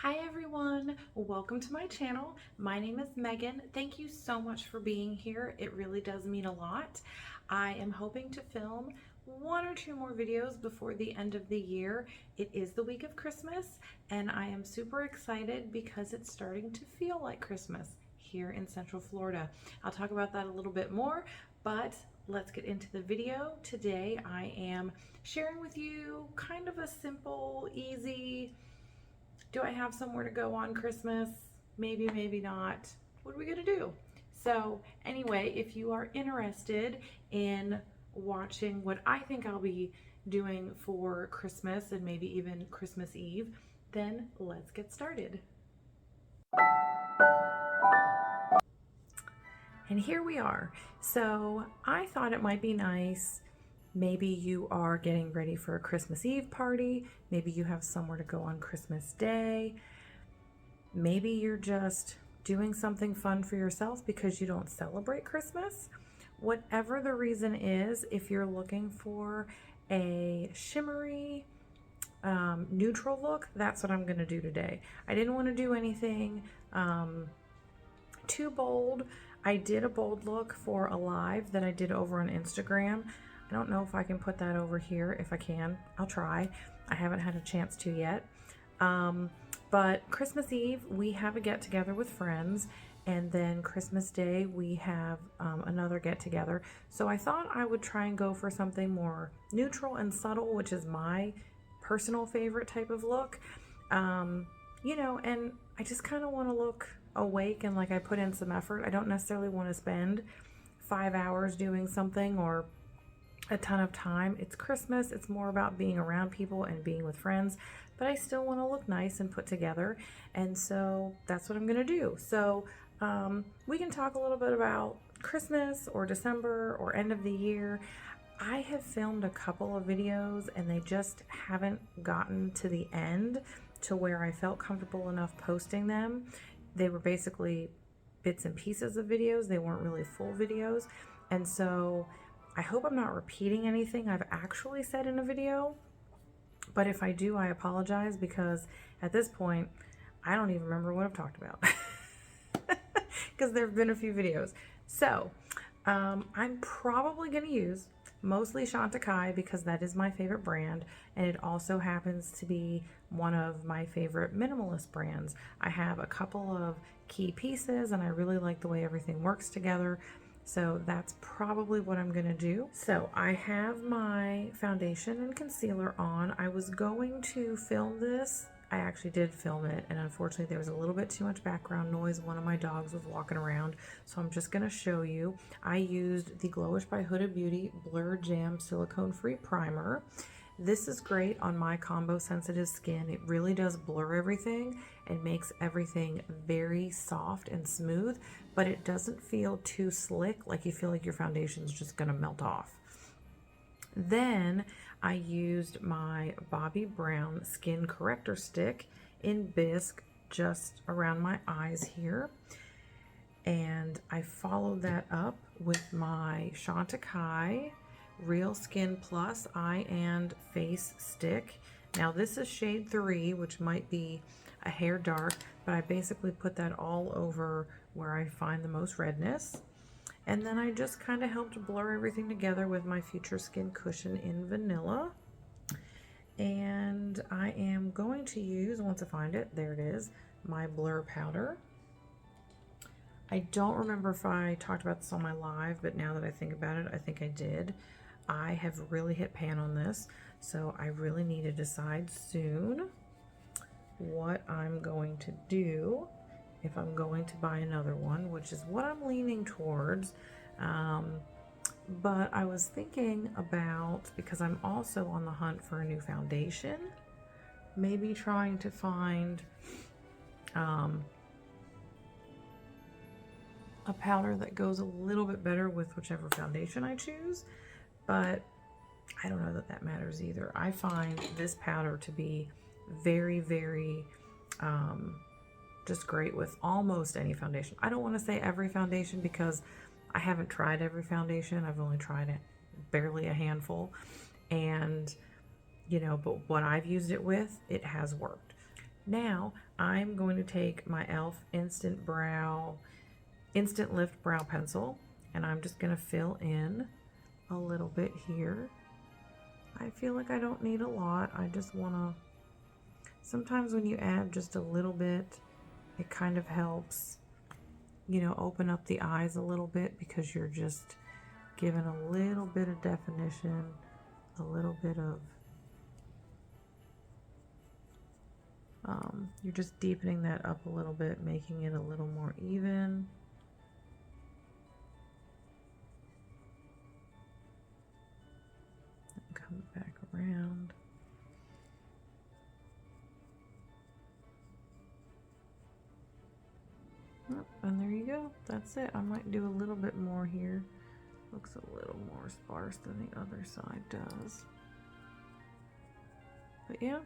Hi everyone, welcome to my channel. My name is Megan. Thank you so much for being here. It really does mean a lot. I am hoping to film one or two more videos before the end of the year. It is the week of Christmas and I am super excited because it's starting to feel like Christmas here in Central Florida. I'll talk about that a little bit more, but let's get into the video. Today I am sharing with you kind of a simple, easy, do I have somewhere to go on Christmas? Maybe, maybe not. What are we gonna do? So anyway, if you are interested in watching what I think I'll be doing for Christmas and maybe even Christmas Eve, then let's get started. And here we are. So I thought it might be nice. Maybe you are getting ready for a Christmas Eve party. Maybe you have somewhere to go on Christmas Day. Maybe you're just doing something fun for yourself because you don't celebrate Christmas. Whatever the reason is, if you're looking for a shimmery, neutral look, that's what I'm gonna do today. I didn't want to do anything too bold. I did a bold look for a live that I did over on Instagram. I don't know if I can put that over here. If I can, I'll try. I haven't had a chance to yet. But Christmas Eve, we have a get together with friends, and then Christmas Day, we have another get together. So I thought I would try and go for something more neutral and subtle, which is my personal favorite type of look. You know, and I just kind of want to look awake and like I put in some effort. I don't necessarily want to spend 5 hours doing something or a ton of time. It's Christmas. It's more about being around people and being with friends, but I still want to look nice and put together. And so that's what I'm going to do. So we can talk a little bit about Christmas or December or end of the year. I have filmed a couple of videos and they just haven't gotten to the end to where I felt comfortable enough posting them. They were basically bits and pieces of videos. They weren't really full videos. And so I hope I'm not repeating anything I've actually said in a video, but if I do, I apologize because at this point, I don't even remember what I've talked about because there have been a few videos. So I'm probably going to use mostly Chantecaille because that is my favorite brand, and it also happens to be one of my favorite minimalist brands. I have a couple of key pieces and I really like the way everything works together. So that's probably what I'm gonna do. So I have my foundation and concealer on. I was going to film this. I actually did film it, and unfortunately there was a little bit too much background noise. One of my dogs was walking around, so I'm just gonna show you. I used the Glowish by Huda Beauty Blur Jam Silicone Free Primer. This is great on my combo sensitive skin. It really does blur everything and makes everything very soft and smooth, but it doesn't feel too slick, like you feel like your foundation's just gonna melt off. Then I used my Bobbi Brown Skin Corrector Stick in Bisque just around my eyes here. And I followed that up with my Chantecaille Real Skin Plus Eye and Face Stick. Now this is shade 3, which might be a hair dark, but I basically put that all over where I find the most redness. And then I just kind of helped blur everything together with my Future Skin Cushion in Vanilla. And I am going to use, once I find it, there it is, my blur powder. I don't remember if I talked about this on my live, but now that I think about it, I think I did. I have really hit pan on this, so I really need to decide soon what I'm going to do, if I'm going to buy another one, which is what I'm leaning towards. But I was thinking about, because I'm also on the hunt for a new foundation, maybe trying to find a powder that goes a little bit better with whichever foundation I choose, but I don't know that that matters either. I find this powder to be very, very just great with almost any foundation. I don't want to say every foundation because I haven't tried every foundation. I've only tried it barely a handful, and you know, but what I've used it with, it has worked. Now I'm going to take my e.l.f. Instant Lift Brow Pencil, and I'm just going to fill in a little bit here. I feel like I don't need a lot. I just want to, sometimes when you add just a little bit, it kind of helps, you know, open up the eyes a little bit, because you're just giving a little bit of definition, a little bit of, you're just deepening that up a little bit, making it a little more even. Come back around. Oh, and there you go. That's it. I might do a little bit more here. Looks a little more sparse than the other side does. But yeah,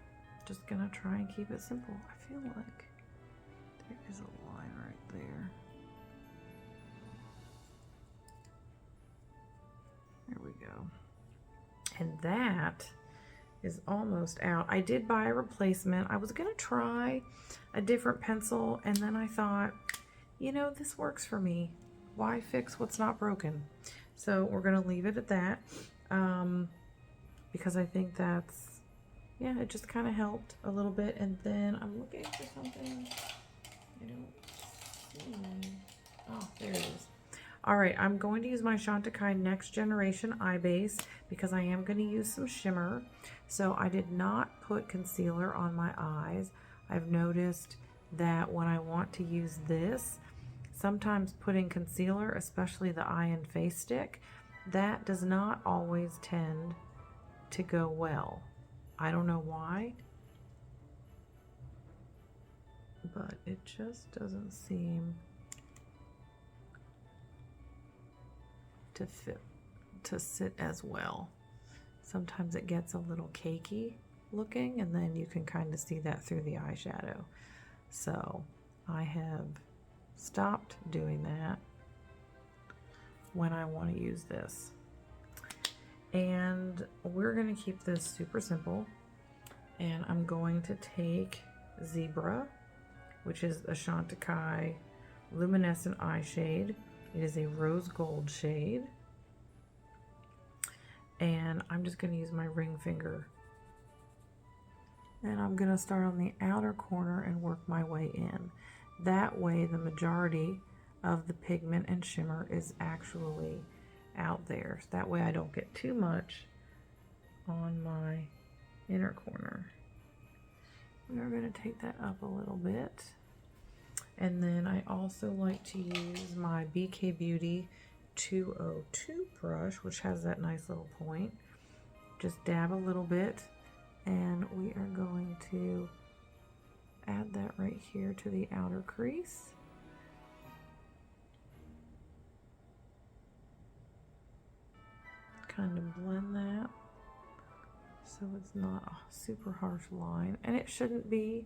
just gonna try and keep it simple. I feel like there is a line right there. There we go. And that is almost out. I did buy a replacement. I was gonna try a different pencil, and then I thought, you know, this works for me. Why fix what's not broken? So we're gonna leave it at that, because I think that's, yeah, it just kind of helped a little bit. And then I'm looking for something. I don't see. Oh, there it is. All right, I'm going to use my Chantecaille Next Generation Eye Base, because I am going to use some shimmer. So I did not put concealer on my eyes. I've noticed that when I want to use this, sometimes putting concealer, especially the eye and face stick, that does not always tend to go well. I don't know why, but it just doesn't seem to sit as well. Sometimes it gets a little cakey looking, and then you can kind of see that through the eyeshadow. So I have stopped doing that when I want to use this. And we're going to keep this super simple, and I'm going to take Zebra, which is a Chantecaille Luminescent Eye Shade. It is a rose gold shade, and I'm just going to use my ring finger, and I'm going to start on the outer corner and work my way in. That way the majority of the pigment and shimmer is actually out there. That way I don't get too much on my inner corner. We're going to take that up a little bit. And then I also like to use my BK Beauty 202 brush, which has that nice little point. Just dab a little bit, and we are going to add that right here to the outer crease. Kind of blend that so it's not a super harsh line, and it shouldn't be,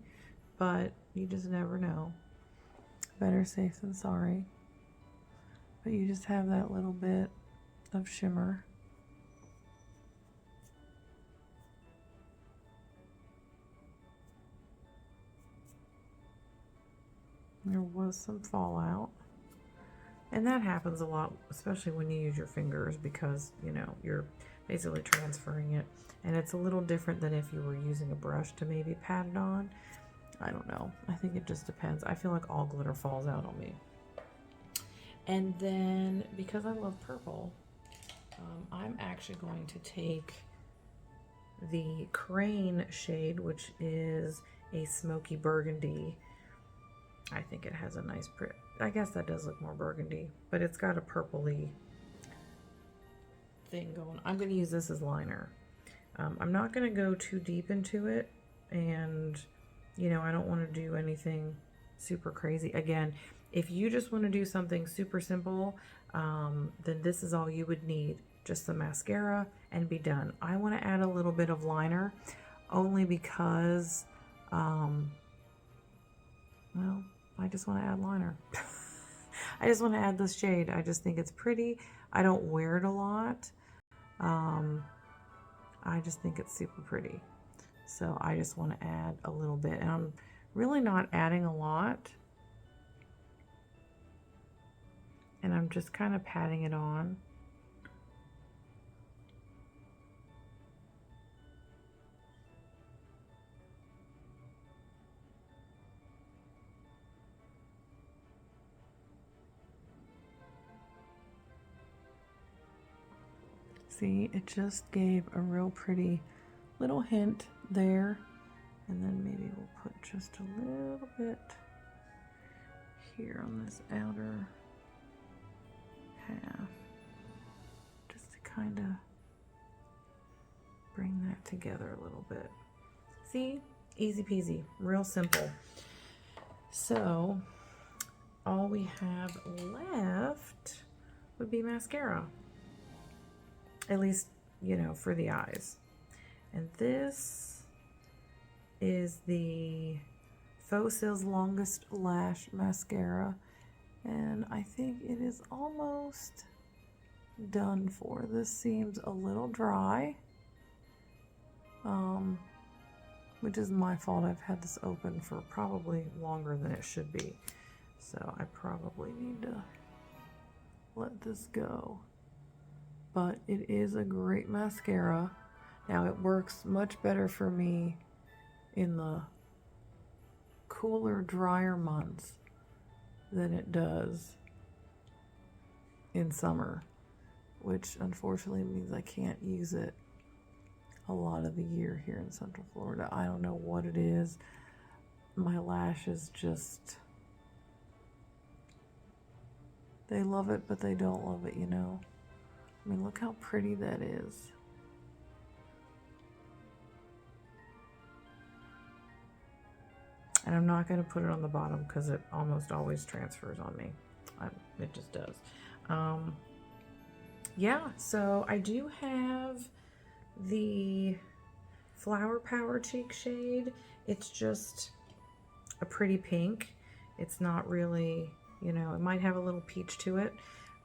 but you just never know. Better safe than sorry. But you just have that little bit of shimmer. There was some fallout, and that happens a lot, especially when you use your fingers, because you know you're basically transferring it, and it's a little different than if you were using a brush to maybe pat it on. I don't know. I think it just depends. I feel like all glitter falls out on me. And then, because I love purple, I'm actually going to take the Crane shade, which is a smoky burgundy. I think it has a nice print. I guess that does look more burgundy, but it's got a purpley thing going. I'm going to use this as liner. I'm not going to go too deep into it, and you know, I don't want to do anything super crazy. Again, if you just want to do something super simple, then this is all you would need. Just the mascara and be done. I want to add a little bit of liner, only because, well, I just want to add liner. I just want to add this shade. I just think it's pretty. I don't wear it a lot. I just think it's super pretty. So I just want to add a little bit, and I'm really not adding a lot. And I'm just kind of patting it on. See, it just gave a real pretty little hint there. And then maybe we'll put just a little bit here on this outer half, just to kind of bring that together a little bit. See, easy peasy, real simple. So all we have left would be mascara, at least, you know, for the eyes. And this is the xoxo's Longest Lash Mascara, and I think it is almost done for. This seems a little dry, which is my fault. I've had this open for probably longer than it should be, so I probably need to let this go. But it is a great mascara. Now, it works much better for me in the cooler, drier months than it does in summer, which unfortunately means I can't use it a lot of the year here in Central Florida. I don't know what it is. My lashes just, they love it, but they don't love it, you know? I mean, look how pretty that is. And I'm not going to put it on the bottom because it almost always transfers on me. It just does. Yeah, so I do have the Flower Power Cheek shade. It's just a pretty pink. It's not really, you know, it might have a little peach to it,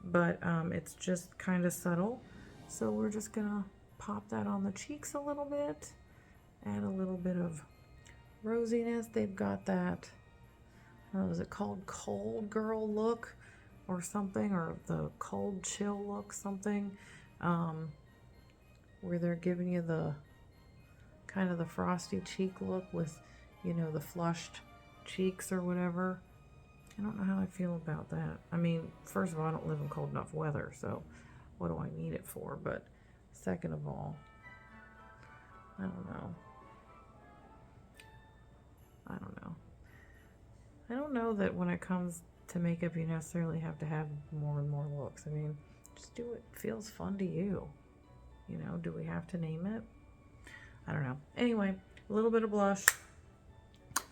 but it's just kind of subtle. So we're just gonna pop that on the cheeks a little bit, add a little bit of rosiness. They've got that, is it called Cold Girl look or something, or the Cold Chill look, something, where they're giving you the kind of the frosty cheek look with, you know, the flushed cheeks or whatever. I don't know how I feel about that. I mean, first of all, I don't live in cold enough weather, so what do I need it for? But second of all, I don't know. I don't know that when it comes to makeup, you necessarily have to have more and more looks. I mean, just do what feels fun to you. You know, do we have to name it? I don't know. Anyway, a little bit of blush.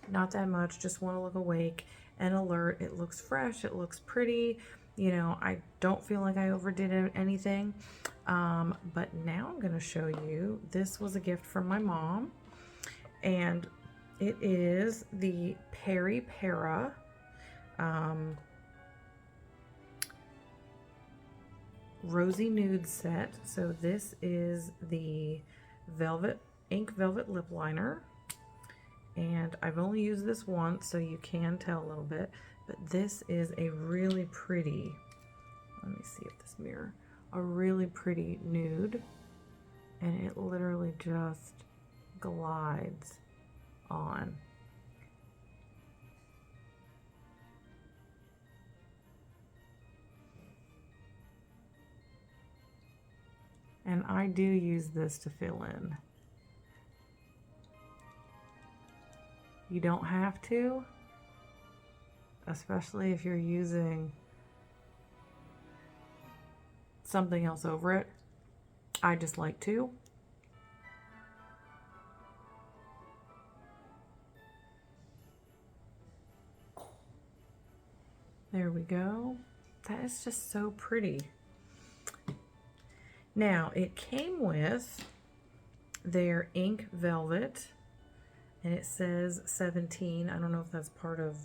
Not that much. Just want to look awake and alert. It looks fresh. It looks pretty. You know, I don't feel like I overdid anything. But now I'm going to show you. This was a gift from my mom. And it is the Peri Para Rosy Nude set. So this is the ink velvet lip liner. And I've only used this once, so you can tell a little bit. But this is a really pretty, let me see if this mirror, a really pretty nude. And it literally just glides on. And I do use this to fill in. You don't have to, especially if you're using something else over it. I just like to. There we go. That is just so pretty. Now, it came with their ink velvet, and it says 17. I don't know if that's part of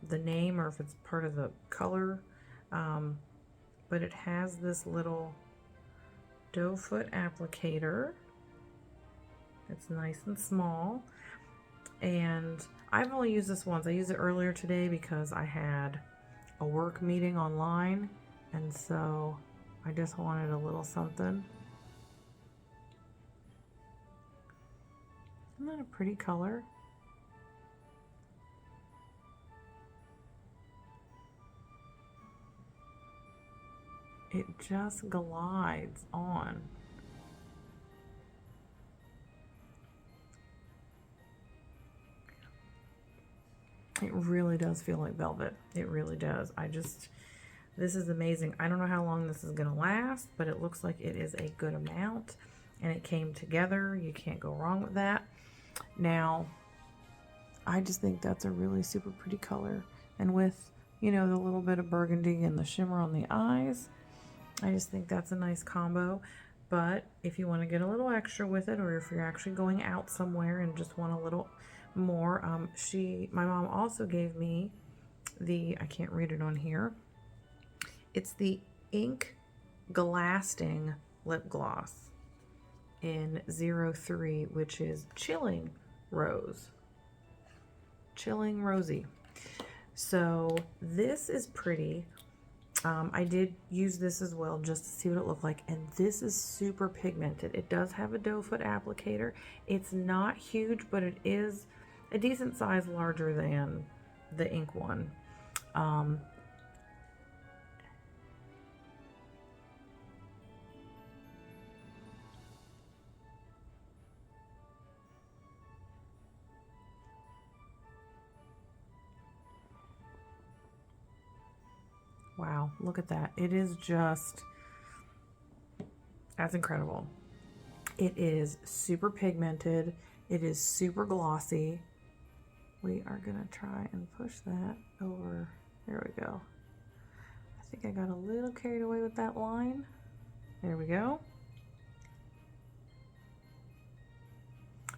the name or if it's part of the color, but it has this little doe foot applicator. It's nice and small. And I've only used this once. I used it earlier today because I had a work meeting online, and so I just wanted a little something. Isn't that a pretty color? It just glides on. It really does feel like velvet. It really does. This is amazing. I don't know how long this is gonna last, but it looks like it is a good amount, and it came together. You can't go wrong with that. Now, I just think that's a really super pretty color. And with, you know, the little bit of burgundy and the shimmer on the eyes, I just think that's a nice combo. But if you want to get a little extra with it, or if you're actually going out somewhere and just want a little more, my mom also gave me I can't read it on here. It's the Ink Glasting Lip Gloss in 03, which is Chilling Rose. Chilling Rosy. So this is pretty. I did use this as well just to see what it looked like, and this is super pigmented. It does have a doe foot applicator. It's not huge, but it is a decent size larger than the ink one. Wow, look at that. It is just, that's incredible. It is super pigmented. It is super glossy. We are gonna try and push that over. There we go. I think I got a little carried away with that line. There we go.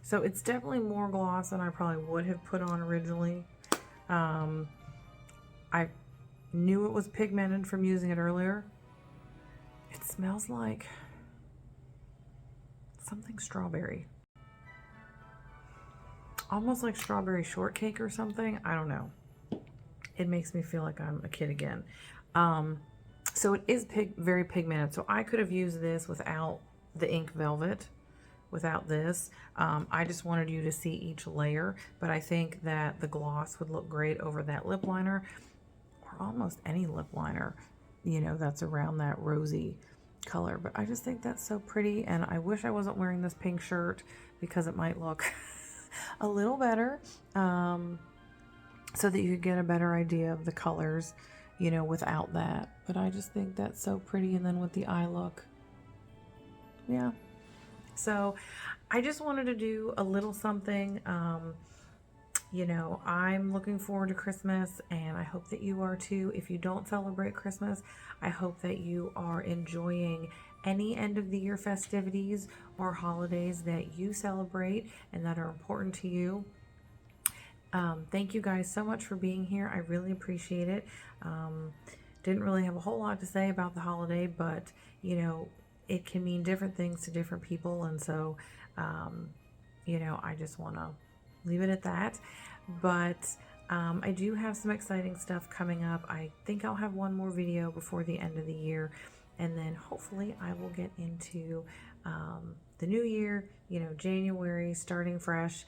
So it's definitely more gloss than I probably would have put on originally. I knew it was pigmented from using it earlier. It smells like something strawberry. Almost like strawberry shortcake or something. I don't know. It makes me feel like I'm a kid again. So it is very pigmented. So I could have used this without the ink velvet, without this. I just wanted you to see each layer, but I think that the gloss would look great over that lip liner, or almost any lip liner, you know, that's around that rosy color. But I just think that's so pretty, and I wish I wasn't wearing this pink shirt because it might look a little better, so that you could get a better idea of the colors, you know, without that. But I just think that's so pretty, and then with the eye look, yeah. So I just wanted to do a little something. You know, I'm looking forward to Christmas, and I hope that you are too. If you don't celebrate Christmas, I hope that you are enjoying any end of the year festivities or holidays that you celebrate and that are important to you. Thank you guys so much for being here. I really appreciate it. Didn't really have a whole lot to say about the holiday, but you know, it can mean different things to different people, and so you know, I just want to leave it at that. But I do have some exciting stuff coming up. I think I'll have one more video before the end of the year, and then hopefully I will get into the new year, you know, January, starting fresh,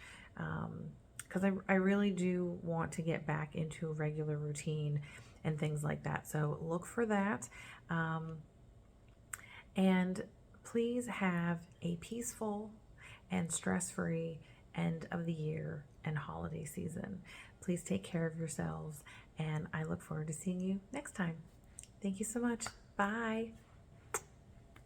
because I really do want to get back into a regular routine and things like that. So look for that. And please have a peaceful and stress-free end of the year and holiday season. Please take care of yourselves, and I look forward to seeing you next time. Thank you so much. Bye.